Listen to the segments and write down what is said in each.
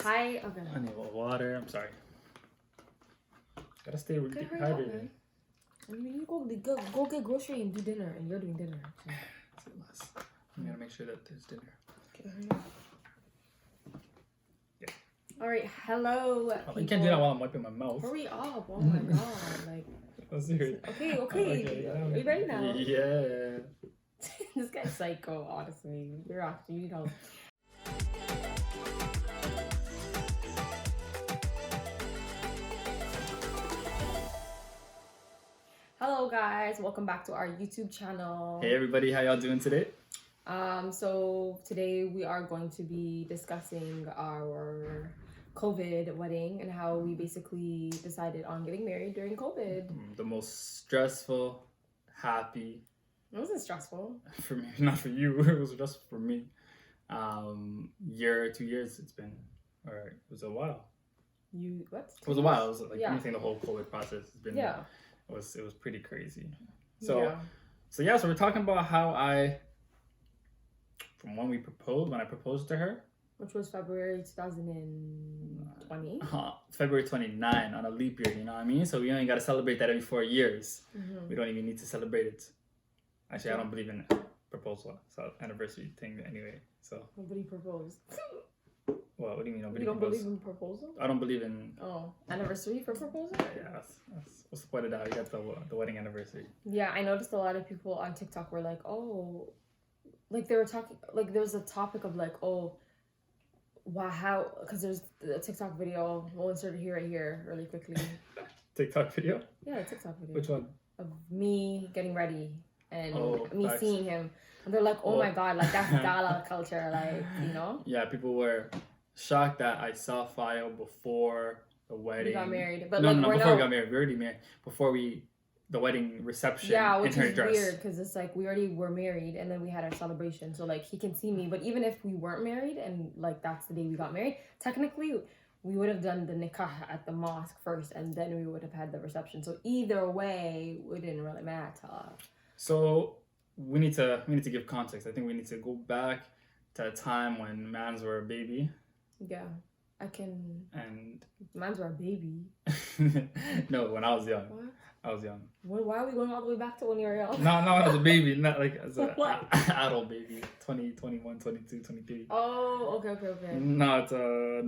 Hi. Okay. I need water. I'm sorry. Gotta stay hydrated. You go get grocery and do dinner, and you're doing dinner. So. I'm gonna make sure that there's dinner. Okay, yeah. All right. Hello. Oh, you can't do that while I'm wiping my mouth. Hurry up! Oh my god! Like. I'm serious. Okay. Are you ready now? Yeah. This guy's psycho. Honestly, you're actually, you know. Hello guys, welcome back to our YouTube channel. Hey everybody, how y'all doing today? So today we are going to be discussing our COVID wedding and how we basically decided on getting married during COVID. The most stressful, happy. It wasn't stressful. For me, not for you. It was just for me. 2 years it's been. Or it was a while. What? It was a while. It was like anything, the whole COVID process has been. Yeah. It was pretty crazy. So we're talking about how from when I proposed to her, which was February 2020. February 29 on a leap year, you know what I mean? So we only got to celebrate that every 4 years. Mm-hmm. We don't even need to celebrate it. Actually, I don't believe in proposal, so anniversary thing anyway. So nobody proposed. What do you mean nobody You don't proposed? believe in proposal? I don't believe in... anniversary for proposal? Yeah, that's what's the point of that? You got the wedding anniversary. Yeah, I noticed a lot of people on TikTok were like, like they were talking, like there was a topic of like, how, because there's a TikTok video, we'll insert it right here really quickly. TikTok video? Yeah, a TikTok video. Which one? Of me getting ready and me facts. seeing him. And they're like, oh my god, like that's gala culture, like, you know? Yeah, people were shocked that I saw File before the wedding. We got married. But before we got married. We already married. Before the wedding reception. Yeah, which is weird because it's like we already were married and then we had our celebration. So like he can see me. But even if we weren't married and like that's the day we got married, technically we would have done the Nikah at the mosque first and then we would have had the reception. So either way, it didn't really matter. So we need to give context. I think we need to go back to a time when mans were a baby. Yeah, I can. And mans were a baby. No, when I was young. What? I was young. Why are we going all the way back to when you were young? No, as a baby, not like as an adult baby. 20, 21, 22, 23. Oh, okay. Not a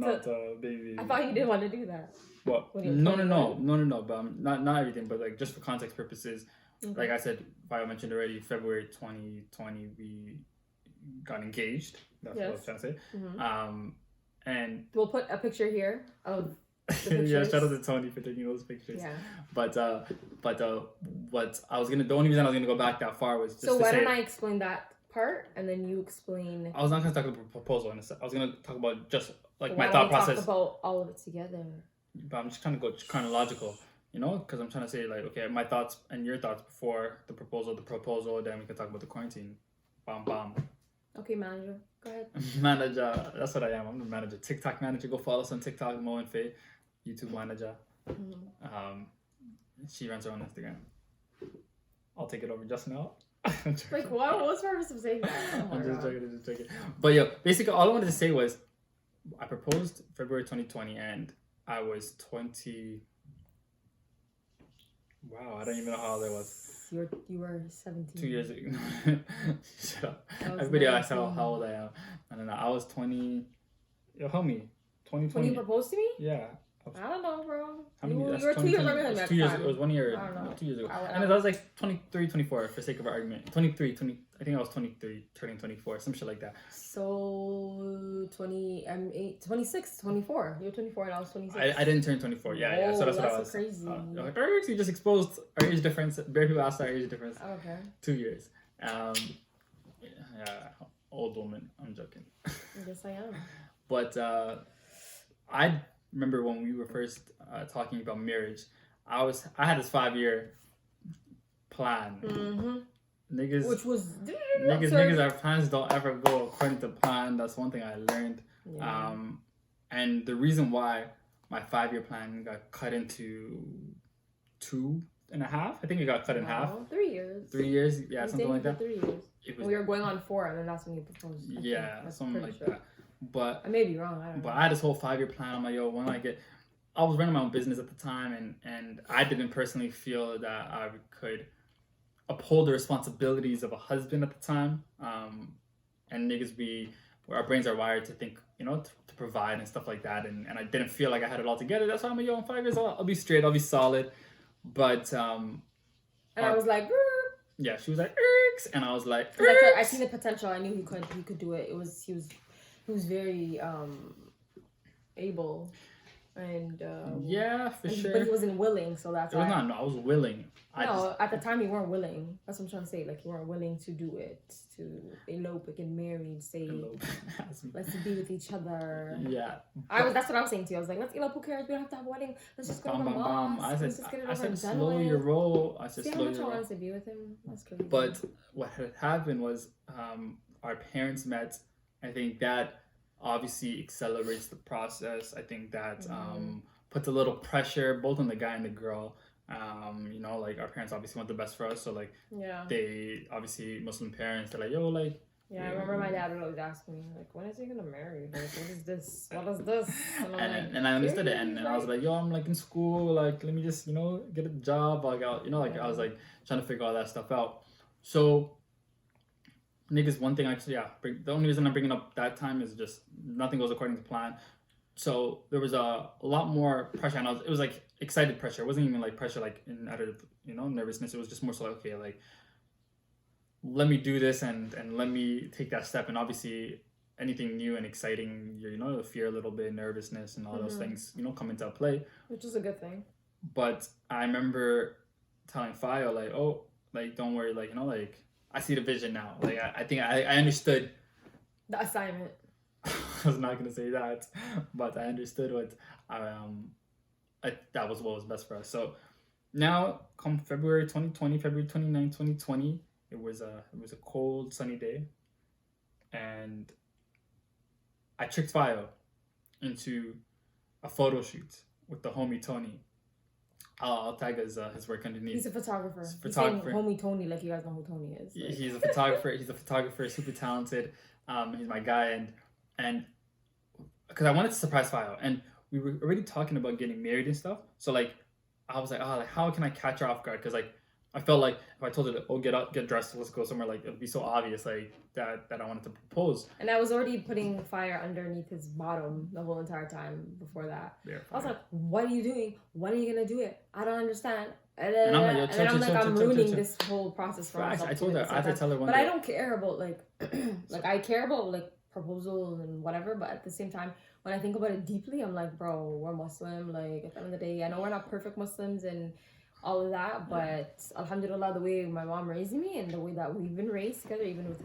baby. I thought you didn't want to do that. What? No. But not everything. But like just for context purposes, like I said, Vio mentioned already, February 2020 we got engaged. That's what I was trying to say. Mm-hmm. And we'll put a picture here of. Yeah, shout out to Tony for taking those pictures. Yeah. But what I was gonna, the only reason I was gonna go back that far was just so why don't I explain that part and then you explain. I was not gonna talk about the proposal in a second. I was gonna talk about just like my thought process. Talk about all of it together. But I'm just trying to go chronological, you know, because I'm trying to say like, okay, my thoughts and your thoughts before the proposal, then we can talk about the quarantine. Bam. Okay, manager, go ahead. Manager, that's what I am. I'm the manager, TikTok manager. Go follow us on TikTok, Mo and Faye. YouTube manager. Mm-hmm. She runs her own Instagram. I'll take it over just now. Like what? What's the purpose of saying that? Oh I'm just joking. But yeah, basically all I wanted to say was I proposed February 2020 and I was 20. Wow, I don't even know how old I was. You were 17. 2 years ago. Shut up. Everybody asks how old I am. I don't know. I was 20. Yo, homie. 2020. When you proposed to me? Yeah. I don't know, bro. How many? You were 2 years younger than that. 2 years. It was 1 year. I don't know. 2 years ago. And I was like 23, 24 for sake of argument. 23, 20. I think I was 23, turning 24, some shit like that. So 26, 24. You were 24 and I was 26. I didn't turn 24. Yeah. So that's what I was. Crazy. You just exposed our age difference. Bare people asked our age difference. Okay. 2 years. Yeah. Old woman. I'm joking. Yes, I am. But I remember when we were first talking about marriage, I had this 5-year plan. Mm-hmm. Which was niggas, our plans don't ever go according to plan. That's one thing I learned. Yeah. And the reason why my 5-year plan got cut into 2.5, I think it got cut in half. 3 years. 3 years, yeah, something like that. 3 years. We were going on 4, and then that's when you proposed. Yeah, something like that. But I may be wrong. I don't know. But I had this whole 5-year plan. I'm like, yo, I was running my own business at the time, and I didn't personally feel that I could uphold the responsibilities of a husband at the time. And niggas, our brains are wired to think, to provide and stuff like that. And I didn't feel like I had it all together. That's why I'm like, yo, in 5 years, I'll be straight, I'll be solid. But and I was like, yeah, she was like, Erks, and I was like, I seen the potential. I knew he could do it. He was very able, and yeah, for sure. But he wasn't willing, so that's why. No, I was willing. At the time you weren't willing. That's what I'm trying to say. Like, you weren't willing to do it, to elope, get married, let's be with each other. Yeah, that's what I was saying to you. I was like, let's elope. Who cares? We don't have to have a wedding. Let's just go to the mosque. I said slow your roll. I said see slow how much your I roll. wanted to be with him. That's crazy. But what had happened was, our parents met. I think that obviously accelerates the process. I think that puts a little pressure both on the guy and the girl. Like, our parents obviously want the best for us, so like, they obviously, Muslim parents, they're like, yo, like, I remember my dad would always ask me, like, when is he gonna marry? Like, what is this? And I understood it, and I was like, yo, I'm like in school, like, let me just, get a job, like, I was like trying to figure all that stuff out. So niggas, one thing the only reason I'm bringing up that time is just nothing goes according to plan. So there was a lot more pressure, and it was like excited pressure. It wasn't even like pressure like out of nervousness. It was just more so like, okay, like, let me do this and let me take that step. And obviously anything new and exciting, the fear a little bit, nervousness, and all those things come into play, which is a good thing. But I remember telling Fio, like, oh, like, don't worry, like, like, I see the vision now. Like, I think I understood the assignment. I was not gonna say that, but I understood what that was what was best for us. So now, come February 2020, February 29, 2020, it was a cold, sunny day, and I tricked Fio into a photo shoot with the homie Tony. I'll tag his work underneath. He's a photographer. He's saying homie Tony, like, you guys know who Tony is. Like. He's a photographer. He's a photographer, super talented. He's my guy, and because I wanted to surprise Fio, and we were already talking about getting married and stuff. So like, I was like, oh, like, how can I catch her off guard? Because like, I felt like if I told her, oh, get up, get dressed, let's go somewhere, like, it'd be so obvious, like, that I wanted to propose. And I was already putting fire underneath his bottom the whole entire time before that. I was like, what are you doing? When are you gonna do it? I don't understand. And I'm ruining this whole process for myself. I told her, I had to tell her one day. But I don't care about, like, like, I care about, like, proposals and whatever, but at the same time, when I think about it deeply, I'm like, bro, we're Muslim. Like, at the end of the day, I know we're not perfect Muslims and all of that, but alhamdulillah, the way my mom raised me and the way that we've been raised together, even with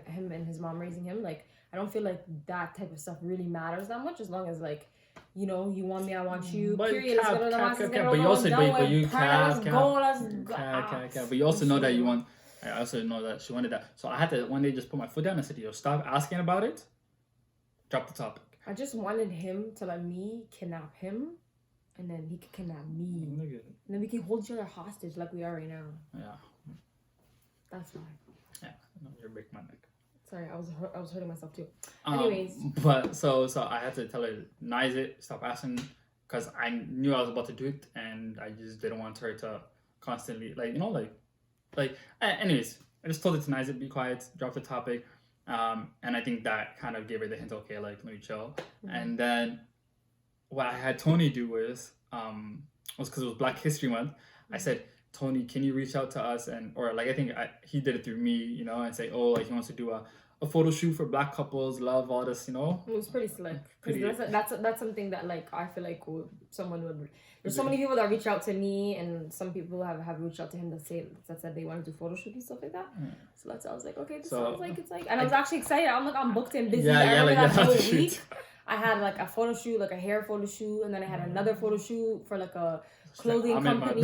him and his mom raising him, like, I don't feel like that type of stuff really matters that much, as long as, like, you want me, I want you. But period. But you also know that you want. I also know that she wanted that, so I had to one day just put my foot down and said, yo, stop asking about it. Drop the topic. I just wanted him to let me kidnap him, and then he could kidnap me. And then we can hold each other hostage like we are right now. Yeah. That's why. Yeah, you're breaking my neck. Sorry, I was hurting myself too. Anyways. But so I had to tell her, nice it, stop asking, because I knew I was about to do it, and I just didn't want her to constantly, anyways, I just told her to nice it, be quiet, drop the topic. And I think that kind of gave her the hint, okay, like, let me chill. Mm-hmm. And then what I had Tony do was because it was Black History Month. I said, Tony, can you reach out to us? He did it through me, and say, oh, like, he wants to do a photo shoot for Black couples, love, all this, It was pretty slick. That's something that, like, I feel like there's so many people that reach out to me, and some people have reached out to him that said they want to do photo shoot and stuff like that. So I was like, okay, this sounds like it's like, and I was actually excited. I'm like, I'm booked and busy. I remember that whole week. I had like a photo shoot, like a hair photo shoot, and then I had another photo shoot for like a clothing company,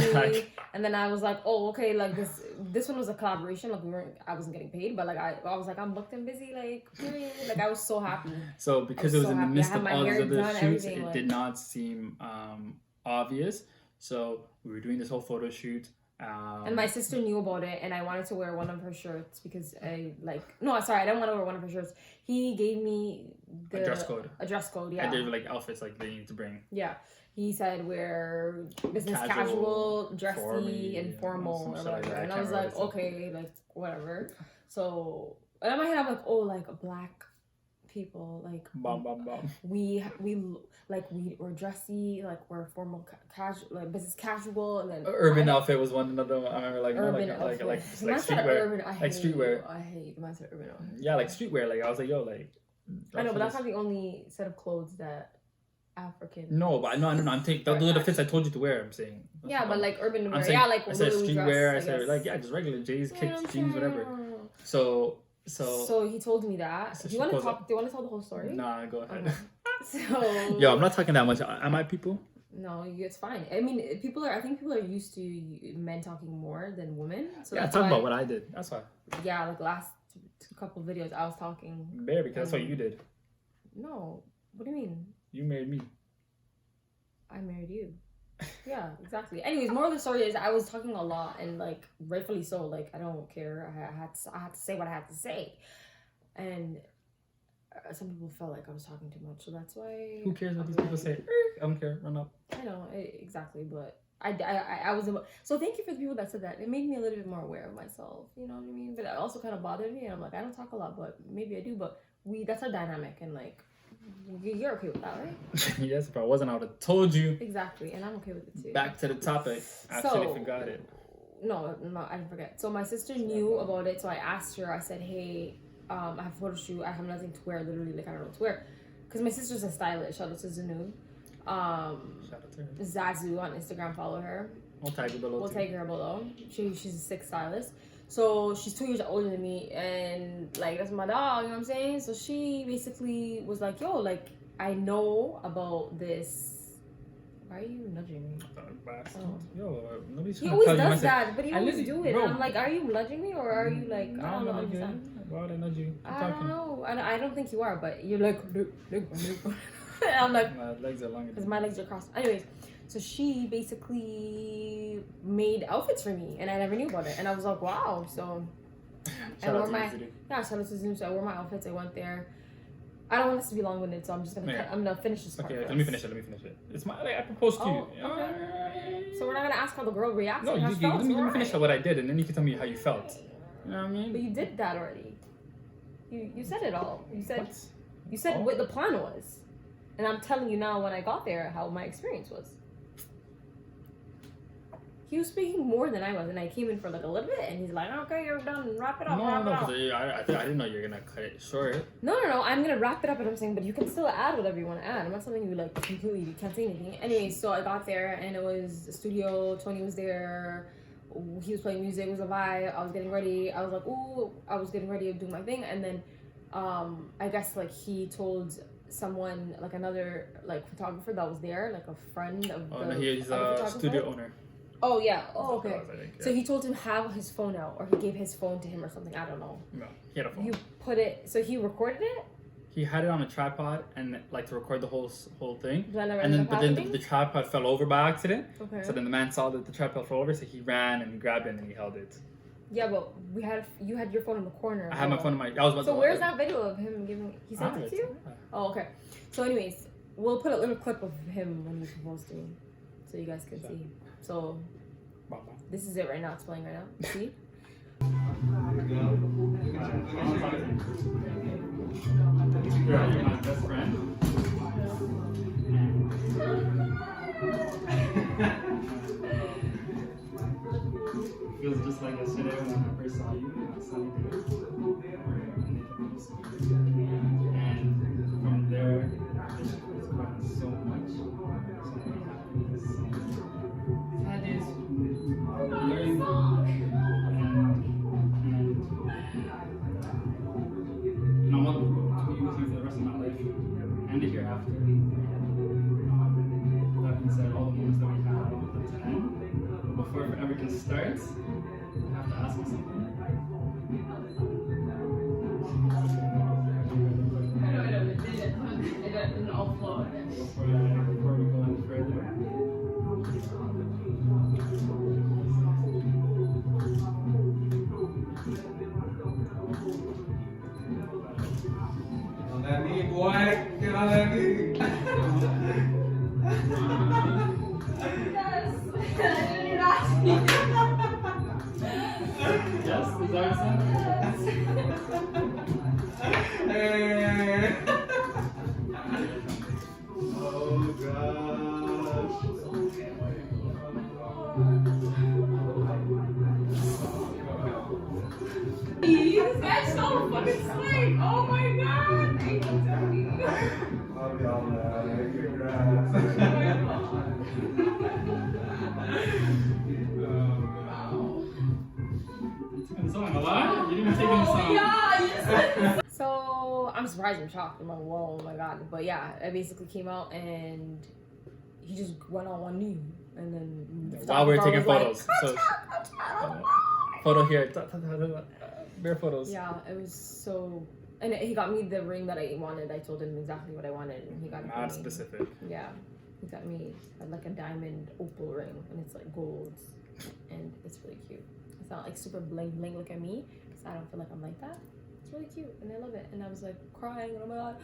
and then I was like, oh, okay, like this one was a collaboration, like I wasn't getting paid, but like I was like, I'm booked and busy, like, period. Like, I was so happy. So because it was in the midst of all these other shoots, it did not seem obvious. So we were doing this whole photo shoot, And my sister knew about it, and I wanted to wear one of her shirts because I didn't want to wear one of her shirts. He gave me a dress code. A dress code, yeah. And they were like outfits like they need to bring. Yeah. He said wear business casual, dressy, and formal or whatever. Like and I was like, okay, like whatever. So and in my head I'm like, oh, like black people, like we're dressy, like we're formal, casual, like business casual, and then urban outfit was one another. I remember like streetwear, streetwear. I hate when I said urban outfit. Yeah, like streetwear. Like I was like, yo, like. I know, but that's not the only set of clothes that African. No, but no. I'm taking those are the fits I told you to wear. I'm saying. Yeah, but like urban wear. Saying, yeah, like I said streetwear. I said like just regular J's, kicks, jeans, whatever. So he told me that. Do you want to talk? Do you want to tell the whole story? Nah, go ahead. Okay. So. Yo, I'm not talking that much. Am I people? No, it's fine. I mean, I think people are used to men talking more than women. So yeah, talk about what I did. That's why. Yeah, like last couple of videos, I was talking. Bare, because that's what you did. No, what do you mean? You married me. I married you. Yeah, exactly. Anyways, moral of the story is I was talking a lot, and like rightfully so. Like I don't care. I had to say what I had to say, and some people felt like I was talking too much. So that's why. Who cares what these people say? I don't care. Run up. I know exactly, but I was so thank you for the people that said that. It made me a little bit more aware of myself. You know what I mean? But it also kind of bothered me, and I'm like, I don't talk a lot, but maybe I do. But that's our dynamic, and like. You're okay with that, right? Yes, if I wasn't, I would have told you. Exactly, and I'm okay with it too. Back to the topic. I actually forgot it. No, I didn't forget. So my sister knew about it, so I asked her. I said, hey, I have a photo shoot. I have nothing to wear, literally, like I don't know what to wear. Because my sister's a stylist. Shout out to Zanu. Shout out to her. Zazu on Instagram, follow her. We'll tag her below. She's a sick stylist. So she's 2 years older than me, and like that's my dog, you know what I'm saying? So she basically was like, yo, like I know about this. Why are you nudging me? Yo, nobody's he always does that, but he always do it. Bro. And I'm like, are you nudging me or are you like I don't know understand? Why would I nudge you? I don't know. I don't think you are, but you're like I'm like my legs are longer because my legs are crossed. Anyways. So she basically made outfits for me, and I never knew about it. And I was like, wow. So shout out to Zoom. So I wore my outfits. I went there. I don't want this to be long-winded, so I'm just gonna I'm gonna finish this part. Okay, let me finish it. It's I proposed to you. Okay. So we're not gonna ask how the girl reacts. No, let me finish what I did, and then you can tell me how you felt. You know what I mean? But you did that already. You said it all. You said what the plan was, and I'm telling you now when I got there how my experience was. He was speaking more than I was, and I came in for like a little bit, and he's like, "Okay, you're done. Wrap it up." No, because I didn't know you were gonna cut it short. No. I'm gonna wrap it up, and I'm saying, but you can still add whatever you want to add. I'm not telling you like completely you can't say anything. Anyway, so I got there, and it was a studio. Tony was there. He was playing music. It was a vibe. I was getting ready. I was like, ooh. I was getting ready to do my thing, and then, I guess like he told someone like another like photographer that was there, like a friend of the. No, he's a studio owner. Oh yeah. Oh okay. So he told him have his phone out, or he gave his phone to him or something. I don't know. No, he had a phone. You put it. So he recorded it. He had it on a tripod and like to record the whole thing. And then the tripod fell over by accident. Okay. So then the man saw that the tripod fell over, so he ran and he grabbed it and he held it. Yeah, but you had your phone in the corner. I had my phone in my. So where's that video of him giving? He sent it to you. Oh okay. So anyways, we'll put a little clip of him when he proposed to me, so you guys can see. So, this is it right now. It's playing right now. See? You're my best friend. Feels just like yesterday when I first saw you. I saw you and from there, it's grown so much. That is learning and I want to be with you for the rest of my life and the hereafter. That being said, all the moments that we had, I want them to end. But before everything starts, I have to ask you something. Before we go any further. This guy's so fucking slick. Oh my god. Thank you, Tony. You didn't take any song. Yeah, so I'm surprised and shocked. I'm like, whoa, oh my god. But yeah, I basically came out and he just went on one knee. And then while we were taking photos. Like, Photo here. Bare photos. Yeah, it was so. And he got me the ring that I wanted. I told him exactly what I wanted, and he got it. Not specific. Yeah, he got me like a diamond opal ring, and it's like gold, and it's really cute. It's not like super bling bling. Look at me, because I don't feel like I'm like that. It's really cute, and I love it. And I was like crying, and oh my god.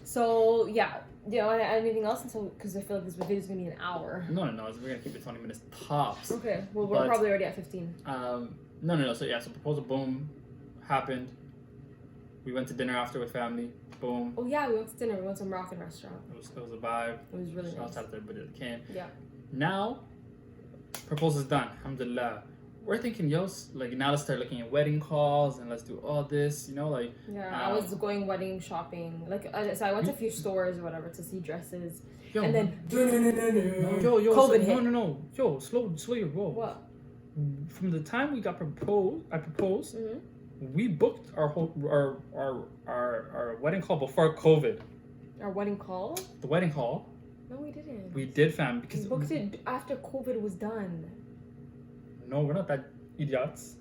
So yeah, anything else until because I feel like this video is gonna be an hour. No, we're gonna keep it 20 minutes tops. Okay, well we're probably already at 15. No. So proposal, boom, happened. We went to dinner after with family. Boom. Oh yeah, we went to dinner. We went to a Moroccan restaurant. It was a vibe. It was really nice. Shout out to everybody that came. Yeah. Now, proposal's done. Alhamdulillah. We're thinking, now let's start looking at wedding calls and let's do all this, Yeah, I was going wedding shopping. So I went to a few stores or whatever to see dresses. And then COVID hit. No. Yo, slow your roll. What? From the time I proposed, Mm-hmm. we booked our wedding call before COVID. Our wedding call? The wedding call. No, we didn't. We did, fam, because we booked it after COVID was done. No, we're not that idiots.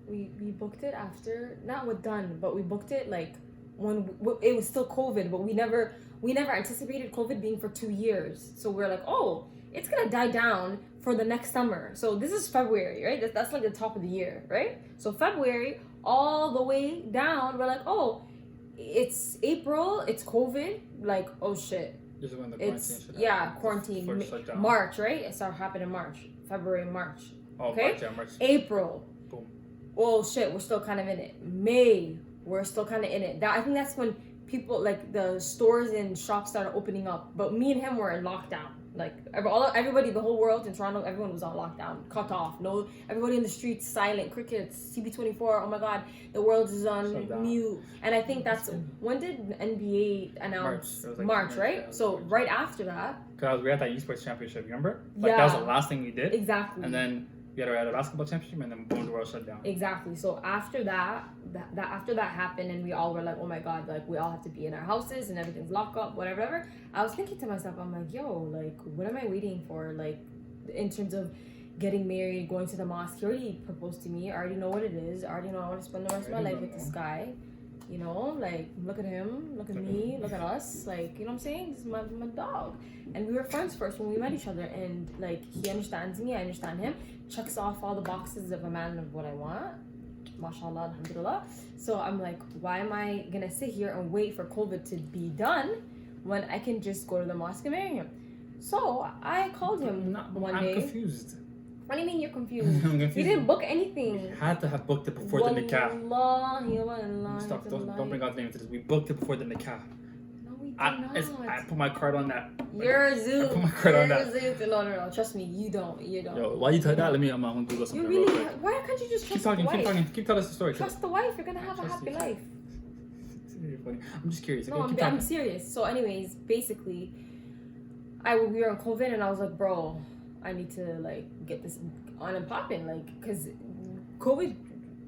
We booked it after, not with done, but we booked it like when it was still COVID, but we never anticipated COVID being for 2 years. So we're like, oh, it's gonna die down for the next summer. So this is February, right? That's like the top of the year, right? So February all the way down, we're like, oh, it's April, it's COVID, like, oh shit. This is when the quarantine should happen. Quarantine. March, right? It started happening in March. February, March. Oh, okay? March. April. Boom. Oh shit, we're still kind of in it. May, we're still kind of in it. I think that's when people, like, the stores and shops started opening up. But me and him were in lockdown. Like, everybody, the whole world in Toronto, everyone was on lockdown, cut off. No, everybody in the streets, silent, crickets, CB24, oh my god, the world is on mute. And I think when did NBA announce? March, right? Yeah, so March. Right after that. Because we had that esports championship, remember? That was the last thing we did. Exactly. And then we had a basketball championship, and then boom, the world shut down. Exactly. So after that happened, and we all were like, oh my god, like, we all have to be in our houses and everything's locked up, whatever. I was thinking to myself, I'm like, yo, like, what am I waiting for? Like, in terms of getting married, going to the mosque. He already proposed to me. I already know what it is. I already know I want to spend the rest of my life with this guy. You know, like, look at him, look at me, look at us. Like, you know what I'm saying? This is my dog. And we were friends first when we met each other. And, like, he understands me, I understand him. Checks off all the boxes of a man of what I want. MashaAllah, alhamdulillah. So I'm like, why am I going to sit here and wait for COVID to be done when I can just go to the mosque and marry him? So I called him one day. I'm confused. What do you mean you're confused? I'm confused. We didn't book anything. We had to have booked it before the Nikah. Stop, don't bring out the name into this. We booked it before the Nikah. No, we did not. I put my card on that. You're a zoo. I put my card on that. No. Trust me, you don't. Yo, why you tell that? I'm gonna Google something. You really? Why can't you just trust the wife? Keep telling us the story. Trust the wife. You're gonna have a happy life. I'm just curious. No, I'm serious. So, anyways, basically, we were on COVID, and I was like, bro, I need to, like, get this on and popping, like, because COVID,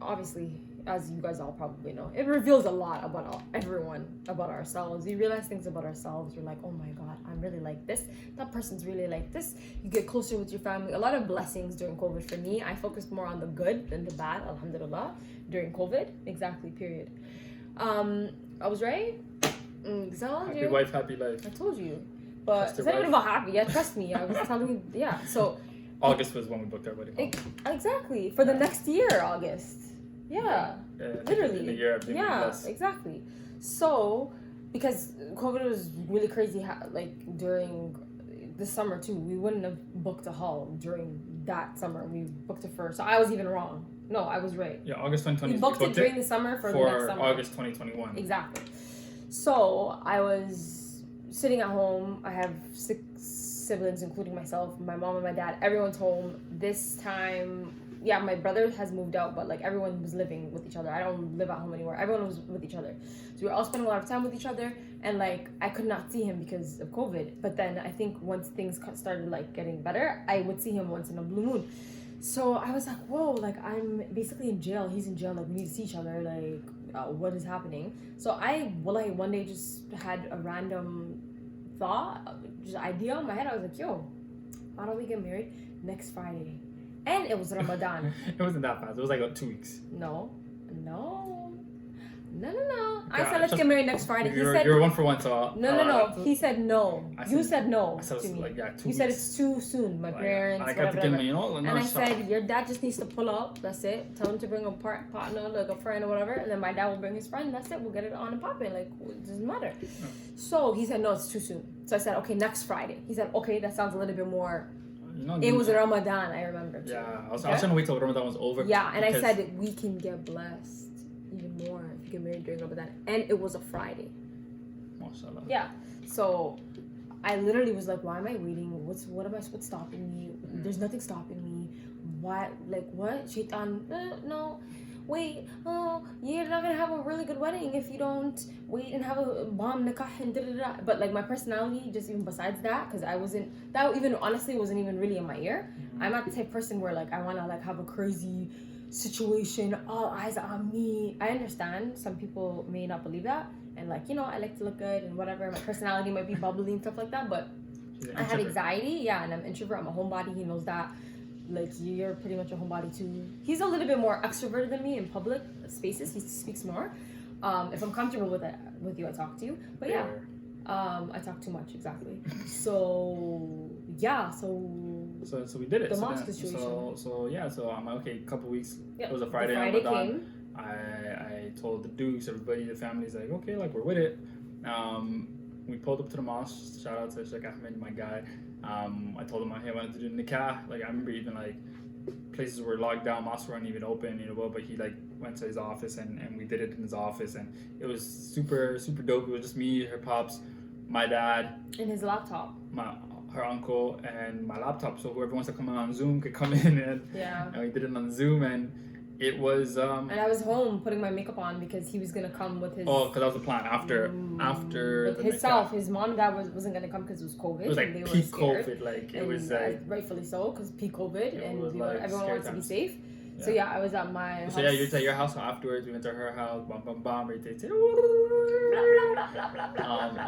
obviously, as you guys all probably know, it reveals a lot about everyone, about ourselves. We realize things about ourselves. We're like, oh my god, I'm really like this. That person's really like this. You get closer with your family. A lot of blessings during COVID for me. I focused more on the good than the bad, alhamdulillah, during COVID. Exactly, period. I was right. Happy wife, happy life. I told you. But it's not even about happy. Yeah, trust me. I was telling you. Yeah, so. August was when we booked our wedding. Exactly. For the next year, August. Yeah. Literally. In a year, exactly. So, because COVID was really crazy, like, during the summer, too. We wouldn't have booked a hall during that summer. We booked it first. So I was even wrong. No, I was right. Yeah, August 2020. We booked it during the summer for the next summer. August 2021. Exactly. So I was sitting at home. I have 6 siblings, including myself, my mom and my dad. Everyone's home. This time, yeah, my brother has moved out, but like everyone was living with each other. I don't live at home anymore. Everyone was with each other. So we were all spending a lot of time with each other, and like I could not see him because of COVID. But then I think once things started like getting better, I would see him once in a blue moon. So I was like, whoa, like I'm basically in jail. He's in jail. Like we need to see each other. Like what is happening? So I one day just had a random thought, just idea in my head. I was like, yo, why don't we get married next Friday? And it was Ramadan. It wasn't that fast. It was like 2 weeks. No. I said let's get married next Friday. He said you're 1 for 1, so no. He said no. You said no to me. Like, 2 you weeks. said it's too soon. My parents. I got to give me, and I said your dad just needs to pull up. That's it. Tell him to bring a partner, like a friend or whatever, and then my dad will bring his friend. That's it. We'll get it on and popping. Like it doesn't matter. So he said no, it's too soon. So I said okay, next Friday. He said okay, that sounds a little bit more. It was Ramadan, I remember. Too. Yeah, I was trying to wait till Ramadan was over. Yeah, and I said we can get blessed even more if you get married during Ramadan, and it was a Friday. Mashallah. Yeah, so I literally was like, why am I waiting? What's stopping me? There's nothing stopping me. What? Like what? Shaitan? No. Wait, you're not gonna have a really good wedding if you don't wait and have a bomb nikah and da-da-da. But like my personality, just even besides that, because that even honestly wasn't even really in my ear. I'm not the type of person where like I wanna like have a crazy situation, all eyes on me. I understand some people may not believe that, and like I like to look good and whatever. My personality might be bubbly and stuff like that, but I have anxiety, yeah, and I'm an introvert. I'm a homebody. He knows that. Like you're pretty much a homebody too. He's a little bit more extroverted than me in public spaces. He speaks more. If I'm comfortable with you, I talk to you. But yeah, I talk too much exactly. So yeah, so we did it. The mosque situation. So I'm like, okay, a couple weeks. Yep. It was a Friday. The Friday came. I told the Dukes, everybody, the family's like, okay, like we're with it. We pulled up to the mosque. Shout out to Sheikh Ahmed, my guy. I told him hey, I wanted to do Nikah. Like I remember even like places were locked down, mosques weren't even open, but he like went to his office and we did it in his office, and it was super dope. It was just me, her pops, my dad, and his laptop, her uncle, and my laptop. So whoever wants to come on Zoom could come in, and we did it on Zoom, and it was and I was home putting my makeup on because he was gonna come with his because that was the plan after with himself. His mom and dad wasn't gonna come because it was COVID. It was like they peak were COVID, like it and was like rightfully so because peak COVID and like everyone wanted to be safe. Yeah. So yeah, I was at my house. So yeah, you were at your house afterwards. We went to her house, bam,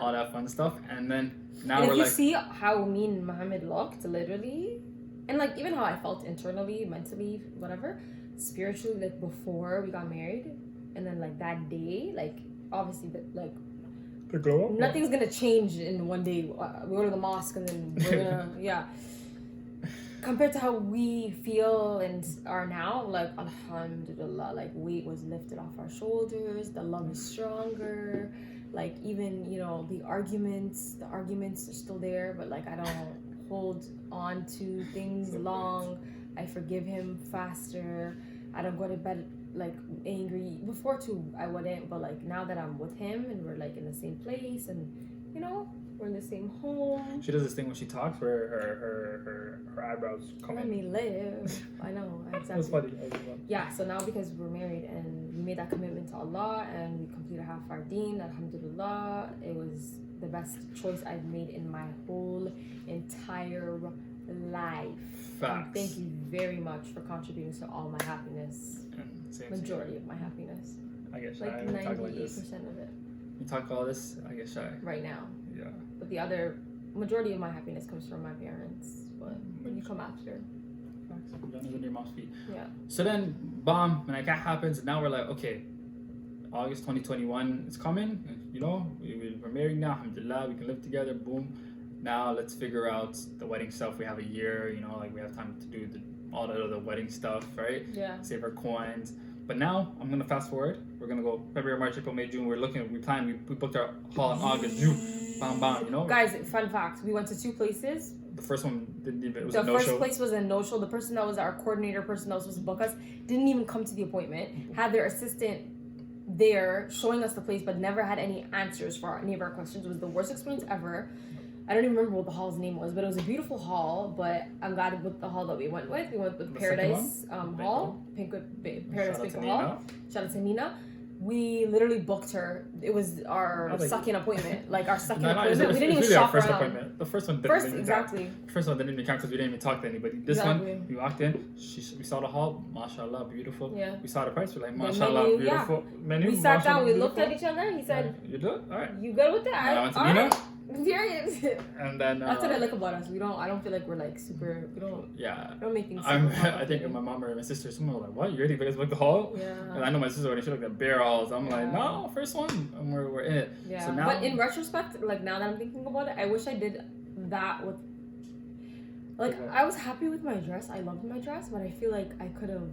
all that fun stuff, and then now and we're if you like, see how me and Mohammed looked, literally, and like even how I felt internally, mentally, whatever, spiritually, like before we got married, and then like that day, like obviously, like the glow up. Nothing's gonna change in one day. We go to the mosque and then we're gonna compared to how we feel and are now, like alhamdulillah, like weight was lifted off our shoulders, the love is stronger, like even the arguments are still there, but like I don't hold on to things long. I forgive him faster. I don't go to bed like angry. Before too I wouldn't, but like now that I'm with him and we're like in the same place and we're in the same home. She does this thing when she talks where her eyebrows come Let in. me live. I know, exactly. That's funny. Yeah, so now because we're married and we made that commitment to Allah and we completed half our deen, alhamdulillah, it was the best choice I've made in my whole entire life. Facts. Thank you very much for contributing to all my happiness. Majority of my happiness. I guess like shy. 98% of it. You talk all this, I get shy. Right now. Yeah. But the other majority of my happiness comes from my parents. But you come after. Facts. Under your mom's feet. Yeah. So then, when that happens, and now we're like, okay, August 2021 is coming. We're married now. Alhamdulillah, we can live together. Boom. Now let's figure out the wedding stuff. We have a year. Like we have time to do all the other wedding stuff, right? Yeah. Save our coins. But now I'm gonna fast forward. We're gonna go February, March, April, May, June. We booked our hall in August, June. Bam. Guys, fun fact: we went to 2 places. The first one didn't even. It was the a no-show. first place was a no-show. The person that was our coordinator, person that was supposed to book us, didn't even come to the appointment. Had their assistant there showing us the place, but never had any answers for any of our questions. It was the worst experience ever. I don't even remember what the hall's name was, but it was a beautiful hall. But I'm glad with the hall that we went with. We went with The Paradise second Hall, Paradise Shout out to Banquet Hall. Shout out to Nina. We literally booked her. It was our second appointment. Like our second appointment. We didn't even shop first around. appointment. The first one didn't Exactly. The first one didn't even count because we didn't even talk to anybody. This one, we walked in. We saw the hall. MashaAllah, beautiful. Yeah. We saw the price. We're like, The MashaAllah, menu, beautiful. Menu. We sat down. We beautiful. looked at each other. He said, "You do it? All right." "You good with that?" And I went to All Nina. right. Period. And then That's what I like about us. I don't feel like we're like super. We don't make things. I think my mom or my sister, someone was like, "What? You ready to book the hall?" Yeah. And I know my sister when she looked at bare halls. I'm like, "No, first one, and we're in it." Yeah. So now, but in retrospect, like now that I'm thinking about it, I wish I did that with. Like I was happy with my dress. I loved my dress, but I feel like I could have.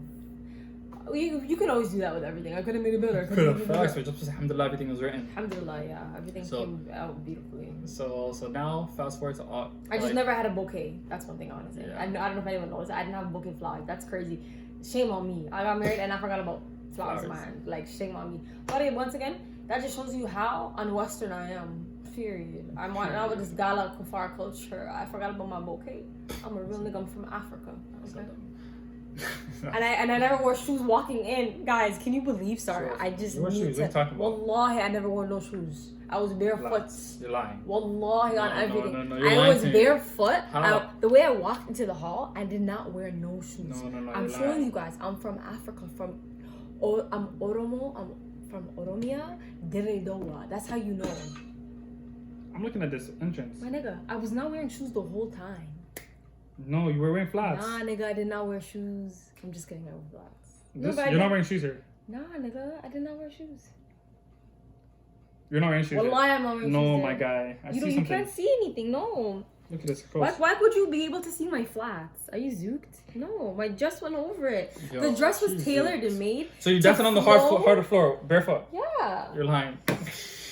You can always do that with everything. I could have made it better. So just alhamdulillah, everything was written. Alhamdulillah, yeah, everything came out beautifully. So now fast forward to I just never had a bouquet. That's one thing I want to say. Yeah. I don't know if anyone knows. I didn't have a bouquet of flowers. That's crazy. Shame on me. I got married and I forgot about flowers in my hand. Like shame on me. But once again, that just shows you how un-Western I am. Period. I'm out with this gala kufar culture. I forgot about my bouquet. I'm a real nigga. I'm from Africa. Okay. and I never wore shoes walking in. Guys, can you believe? Sorry, I just need to. Wallahi, I never wore no shoes. I was barefoot. You're lying. Wallahi, on everything. No, I was barefoot. How? The way I walked into the hall, I did not wear no shoes. No, I'm showing you guys. I'm from Africa. I'm Oromo. I'm from Oromia. Diredowa. That's how you know. I'm looking at this entrance. My nigga, I was not wearing shoes the whole time. No, you were wearing flats. Nah, nigga, I did not wear shoes. I'm just kidding, I wore flats. You're not wearing shoes here. Nah, nigga, I did not wear shoes. You're not wearing shoes. Wallahi, I'm not wearing shoes. No, my guy. You can't see anything. No. Look at this. Why would you be able to see my flats? Are you zooked? No, my dress went over it. Yo, the dress was tailored and made. So you're dancing on the harder floor, barefoot. Yeah. You're lying.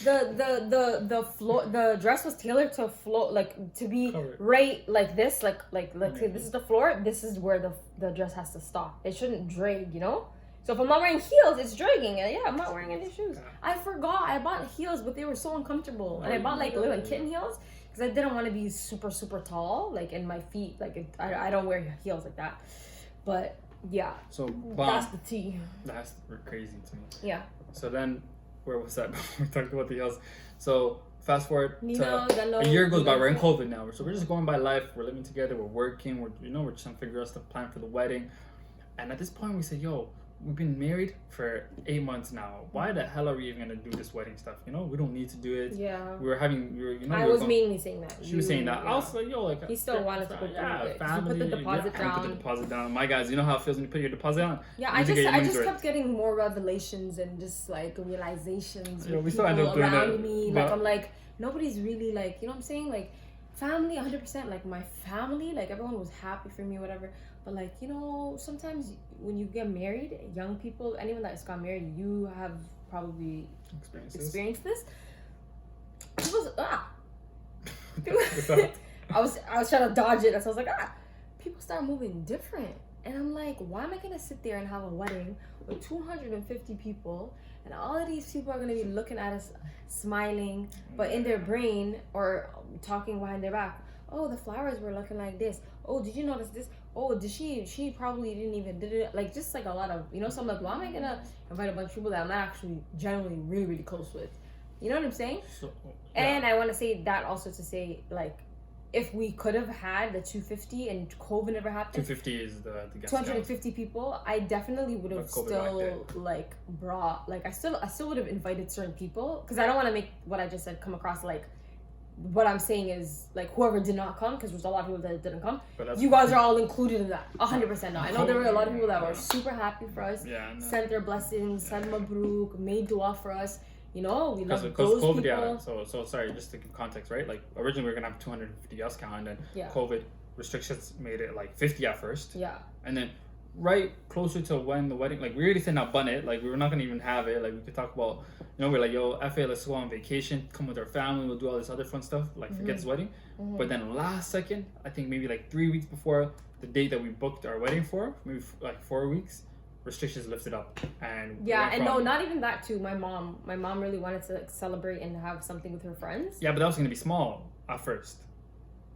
The dress was tailored to float, like to be right like this, like say this is the floor, this is where the dress has to stop. It shouldn't drag, you know. So if I'm not wearing heels, it's dragging. And yeah, I'm not wearing any shoes. I forgot I bought heels, but they were so uncomfortable, and I bought like little kitten heels because I didn't want to be super tall, like in my feet. Like I don't wear heels like that, but yeah. So that's the tea. That's crazy to me. Yeah. So then. Where was that? We talked about the heels. So fast forward to a year goes by. We're in COVID now, so we're just going by life. We're living together. We're working. We're just trying to figure out the plan for the wedding. And at this point, we said, "Yo, we've been married for 8 months now. Why the hell are we even gonna do this wedding stuff? We don't need to do it." Yeah. I was mainly saying that. She was saying that. Yeah. I was like, "Yo, like." He still wanted to go through it. Family. You put the deposit down. Put the deposit down. My guys, you know how it feels when you put your deposit down. Yeah, I just kept getting more revelations and just like realizations. Yeah, we still end up doing around me. Like I'm like nobody's really like you know what I'm saying like. Family 100%, like my family, like everyone was happy for me, whatever. But like sometimes when you get married, young people, anyone that's got married, you have probably experienced this. I was trying to dodge it, and so I was like, people start moving different, and I'm like, why am I gonna sit there and have a wedding with 250 people? And all of these people are going to be looking at us, smiling, but in their brain or talking behind their back. Oh, the flowers were looking like this. Oh, did you notice this? Oh, did she probably didn't even did it. Like, just like a lot of, so I'm like, why am I going to invite a bunch of people that I'm not actually generally really, really close with? You know what I'm saying? So, yeah. And I want to say that also to say, like, if we could have had the 250 and COVID never happened. 250 is the guest 250 people. I definitely would have still like brought I still would have invited certain people because I don't want to make what I just said come across like what I'm saying is like whoever did not come because there's a lot of people that didn't come. You guys are all included in that 100%. Now I know there were a lot of people that were super happy for us. Yeah, sent their blessings, said mabruk, made dua for us. We love those COVID, people. Yeah. So sorry, just to give context, right? Like originally we were gonna have 250 guest count, and then COVID restrictions made it like 50 at first. Yeah. And then right closer to when the wedding, like we already said not bun it, like we were not gonna even have it. Like we could talk about, we're like, yo, FA, let's go on vacation, come with our family, we'll do all this other fun stuff, like forget this wedding. But then last second, I think maybe like 3 weeks before the date that we booked our wedding for, maybe like 4 weeks, restrictions lifted up, and yeah, and no, not even that too. My mom really wanted to like celebrate and have something with her friends. Yeah, but that was gonna be small at first,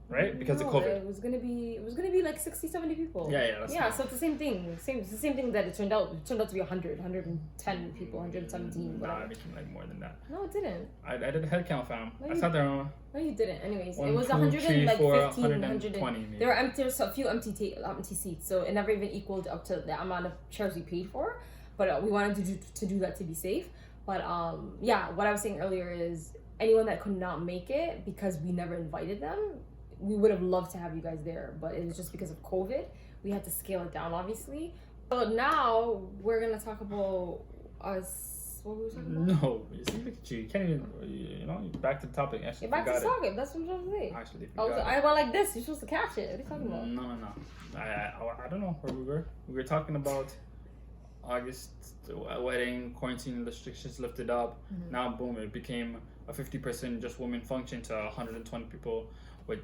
right? Because of COVID. It was gonna be like 60, 70 people. Yeah. So it's the same thing. It's the same thing that it turned out. It turned out to be 100, 110 people, 117. Nah, it became like more than that. No, it didn't. I did a head count, fam. No, I sat there on. No, you didn't. Anyways, 1, it was 2, 100 3, and like 4, 15, 120 maybe. There were empty, there's a few empty seats, so it never even equaled up to the amount of chairs we paid for. But we wanted to do that to be safe. But yeah, what I was saying earlier is anyone that could not make it because we never invited them, we would have loved to have you guys there, but it was just because of COVID. We had to scale it down, obviously. So now we're gonna talk about us. What were we talking about? No, you see, look at you. You can't even, back to the topic. Actually, back to the topic. That's what I'm trying to say. Actually, I went like this. You're supposed to catch it. What are you talking about? No. I don't know where we were. We were talking about August wedding, quarantine restrictions lifted up. Mm-hmm. Now, boom, it became a 50% just women function to 120 people. With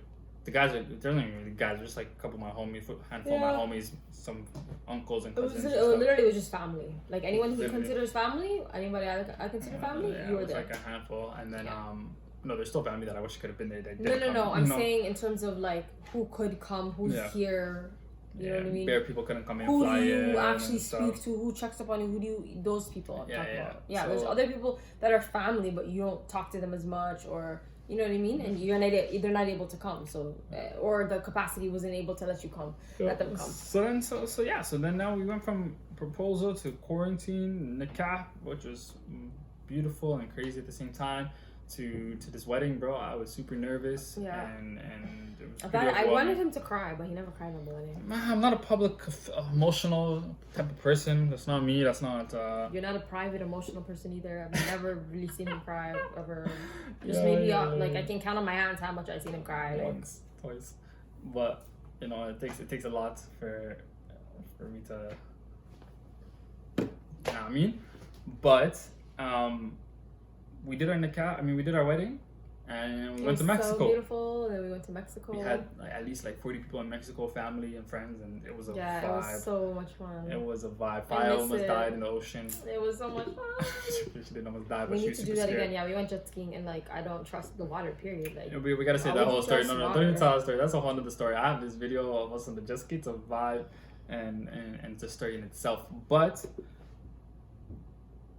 the guys they're not even really guys, just like a couple of my homies, handful of my homies, some uncles and cousins. It literally was just family. Like anyone he considers family, anybody I consider family, you were there. Like a handful, and then no, there's still family that I wish could have been there. No. I'm saying in terms of like who could come, who's here. You know what I mean? Bare people couldn't come in. Who fly do you in actually speak to? Who checks up on you? Who do you? Those people I'm talking about. Yeah, so, there's other people that are family, but you don't talk to them as much, or you know what I mean. And they're not able to come, so or the capacity wasn't able to let you come, let them come. So then now we went from proposal to quarantine, nikah, which was beautiful and crazy at the same time. To this wedding, bro, I was super nervous. Yeah. And it was I wanted him to cry, but he never cried on the wedding. I'm not a public, emotional type of person. That's not me. That's not. You're not a private, emotional person either. I've never really seen him cry ever. Just maybe like I can count on my hands how much I've seen him cry. Once, twice, but it takes a lot for me to. You know what I mean? But we did our nikah. We did our wedding, and we went to Mexico. So beautiful. And then we went to Mexico. We had at least 40 people in Mexico, family and friends, and it was a vibe. It was so much fun. It was a vibe. Faya almost died in the ocean. It was so much fun. She didn't almost die, but we she need was to super do that scared. again. Yeah, we went jet skiing, and I don't trust the water. Period. Like we gotta say that whole story. No, don't even tell the story. That's a whole other story. I have this video of us on the jet ski. It's a vibe, and it's a story in itself. But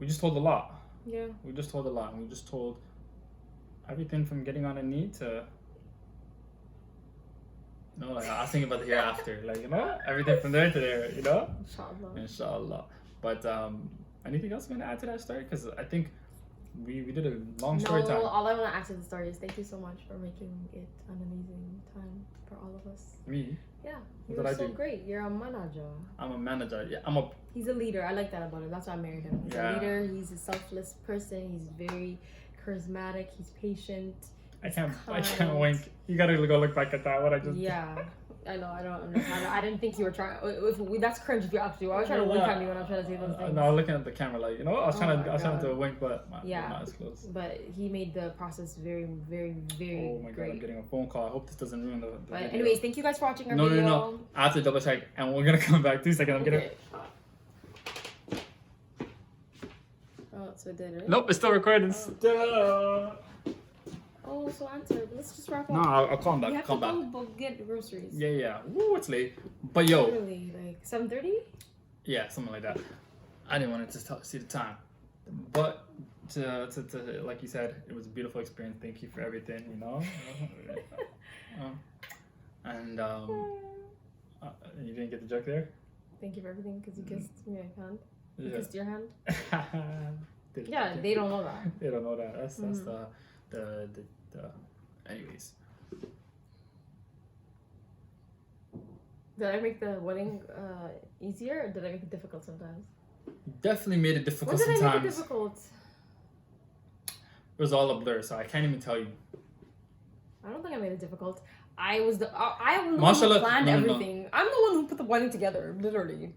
we just told a lot. Yeah. We just told a lot, and we just told everything from getting on a knee to I was thinking about the hereafter, everything from there to there, Inshallah. But anything else you want to add to that story? Because I think we did a long story time. No, all I want to add to the story is thank you so much for making it an amazing time for all of us. Me? Yeah, you're so great. You're a manager. I'm a manager. Yeah, He's a leader. I like that about him. That's why I married him. He's a leader. He's a selfless person. He's very charismatic. He's patient. I can't wink. You gotta go look back at that. What I just. Yeah, I know. I don't understand. I didn't think you were trying. That's cringe if you actually. I was trying to wink at me when I'm trying to say those things. No, I was looking at the camera I was trying to wink, but my eyes closed. But he made the process very, very, very. Oh my god! I'm getting a phone call. I hope this doesn't ruin the But video. anyways, thank you guys for watching our video. No. I have to double check, and we're gonna come back. 2 seconds. I'm getting. Oh, so it did, right? Nope, it's still recording. Oh, so answer. Let's just wrap up. No, I'll call him back. You have to go get groceries. Yeah. Woo, it's late. But yo. Literally, 7:30? Yeah, something like that. I didn't want to see the time. But to like you said, it was a beautiful experience. Thank you for everything, And you didn't get the joke there? Thank you for everything because you kissed my hand. You Yeah. kissed your hand. Yeah, they don't know that. They don't know that. That's the anyways. Did I make the wedding easier or did I make it difficult sometimes? Definitely made it difficult sometimes. When did I make it difficult? It was all a blur, so I can't even tell you. I don't think I made it difficult. I am the one who planned everything. No. I'm the one who put the wedding together, literally.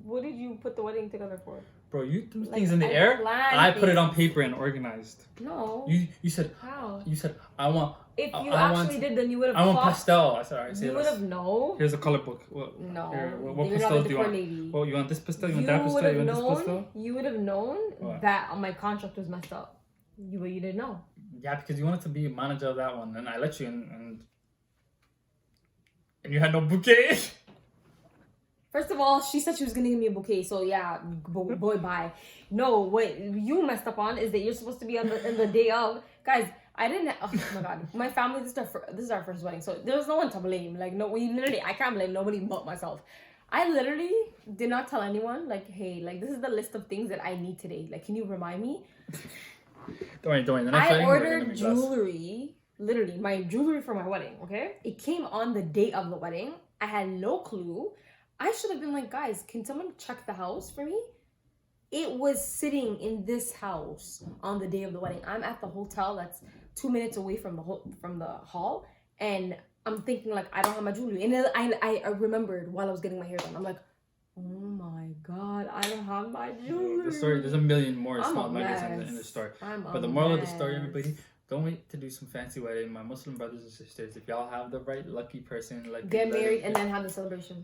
What did you put the wedding together for? Bro, you threw things in the air. I put it on paper and organized. No. You said how? You said I want If you I actually did, then you would have. I want pastel. Sorry, You would have known. Here's a color book. No. What pastel do you want? Lady. Oh, you want this pastel? You want that pastel? You want this pastel? You would have known that my contract was messed up. You didn't know. Yeah, because you wanted to be a manager of that one, and I let you and you had no bouquet. First of all, she said she was gonna give me a bouquet, so yeah, boy, bye. No, what you messed up on is that you're supposed to be on the day of. Guys, I didn't. Oh my god, my family. This is our first wedding, so there's no one to blame. Like no, I can't blame nobody but myself. I literally did not tell anyone. Like, hey, like this is the list of things that I need today. Like, can you remind me? Don't worry. I ordered jewelry. Literally, my jewelry for my wedding. Okay, it came on the day of the wedding. I had no clue. I should have been like, guys, can someone check the house for me? It was sitting in this house on the day of the wedding. I'm at the hotel that's 2 minutes away from the hall, and I'm thinking like I don't have my jewelry. And then I remembered while I was getting my hair done. I'm like, oh my god, I don't have my jewelry. The story. There's a million more small nuggets in the story. But the moral of the story, everybody. Don't wait to do some fancy wedding. My Muslim brothers and sisters, if y'all have the right lucky person, like get married and then have the celebration.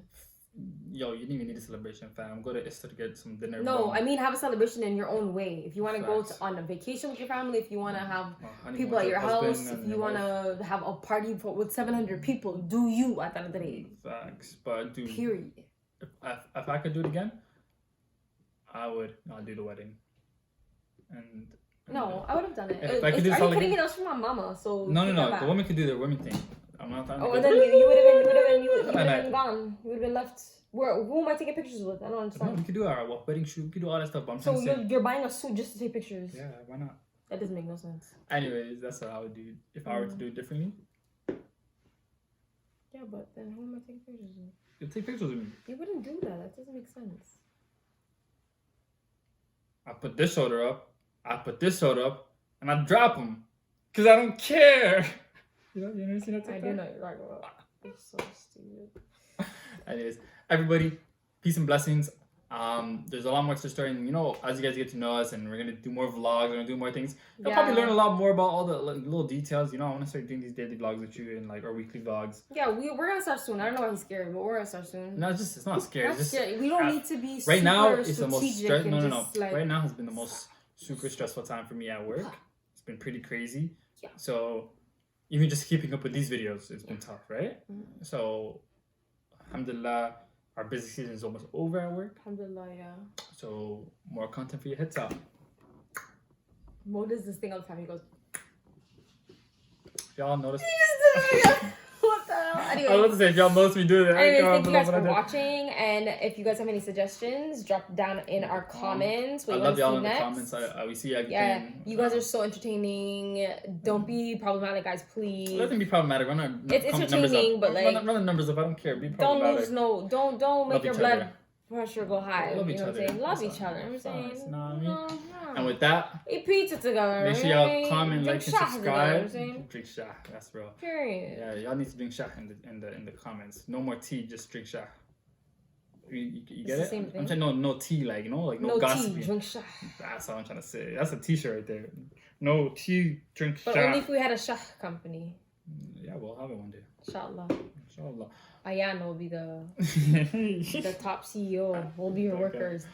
Yo, you didn't even need a celebration, fam. Go to Easter to get some dinner. No, I mean have a celebration in your own way. If you want to go on a vacation with your family, if you want to have people at your house, if you want to have a party with 700 people, do you at the end of the day. Facts, but dude. Period. If I could do it again, I'll do the wedding. And no, I would have done it. If I could do are you kidding again? me? That was from my mama. So no. The women could do their women thing. I'm not talking. Oh, and then you would have been gone. You would have been left. Who am I taking pictures with? I don't understand. No, we could do our wedding shoot. We could do all that stuff. But so you're buying a suit just to take pictures? Yeah, why not? That doesn't make no sense. Anyways, that's what I would do if I were to do it differently. Yeah, but then who am I taking pictures with? You take pictures with me. You wouldn't do that. That doesn't make sense. I put this shoulder up. I put this shoulder up, and I drop them, cause I don't care. You never seen that TikTok? I do know you're right about. You're so stupid. Anyways, everybody, peace and blessings. There's a lot more to the story, and as you guys get to know us, and we're gonna do more vlogs, we're gonna do more things. You'll probably learn a lot more about all the little details. I want to start doing these daily vlogs with you and our weekly vlogs. Yeah, we're gonna start soon. I don't know why he's scared, but we're gonna start soon. No, it's not scary. It's just scary. We don't need to be right super now. It's the most stress. No. Right now has been the most super stressful time for me at work. It's been pretty crazy. Yeah. So even just keeping up with these videos, it's been tough, right? Mm-hmm. So, alhamdulillah, our busy season is almost over at work. Alhamdulillah, yeah. So more content for your hits out. Mo does this thing all the time. He goes. If y'all notice. What the hell? Anyway, I was about to say, if y'all notice me do that. Anyways, thank you guys for watching. And if you guys have any suggestions, drop down in our comments. I love y'all in the comments. We see everything. Yeah, you guys are so entertaining. Don't be problematic, guys, please. Let them be problematic. It's entertaining, but run the numbers up. I don't care. Be problematic. Don't make your blood pressure go high. Love you each know other. What I'm saying? Love each other. You know what I'm saying? No. And with that, eat pizza together. Make sure y'all comment, like, and subscribe. Drink shah. That's real. Period. Yeah, y'all need to drink shah in the comments. No more tea, just drink shah. You get it? I'm saying no tea, no gossiping. Tea, drink shah. That's what I'm trying to say. That's a t-shirt right there. No tea, drink shah. But only if we had a shah company. Yeah, we'll have it one day. Inshallah. Ayana will be the top CEO. We'll be your workers.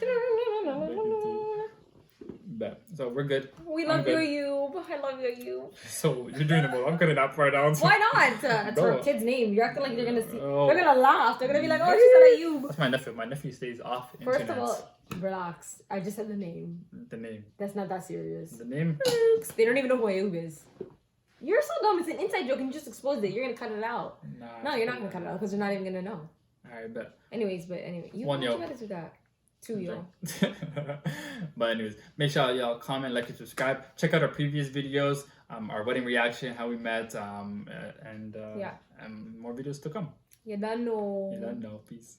Bet. So we're good. We love you, Ayub. I love you, Ayub. So you're doing the move. I'm cutting that part out. Why not? It's her kid's name. You're acting like they're gonna see. They're gonna laugh. They're gonna be like, "Oh, she said Ayub." That's my nephew. My nephew stays off. First of all, relax. I just said the name. The name. That's not that serious. The name. They don't even know who Ayub is. You're so dumb. It's an inside joke, and you just exposed it. You're gonna cut it out. No, you're not gonna cut it out because they're not even gonna know. Alright, bet. Anyway, you gotta do that. 2 yo. But anyways, make sure y'all comment, like, and subscribe. Check out our previous videos, our wedding reaction, how we met, and more videos to come. You don't know. Peace.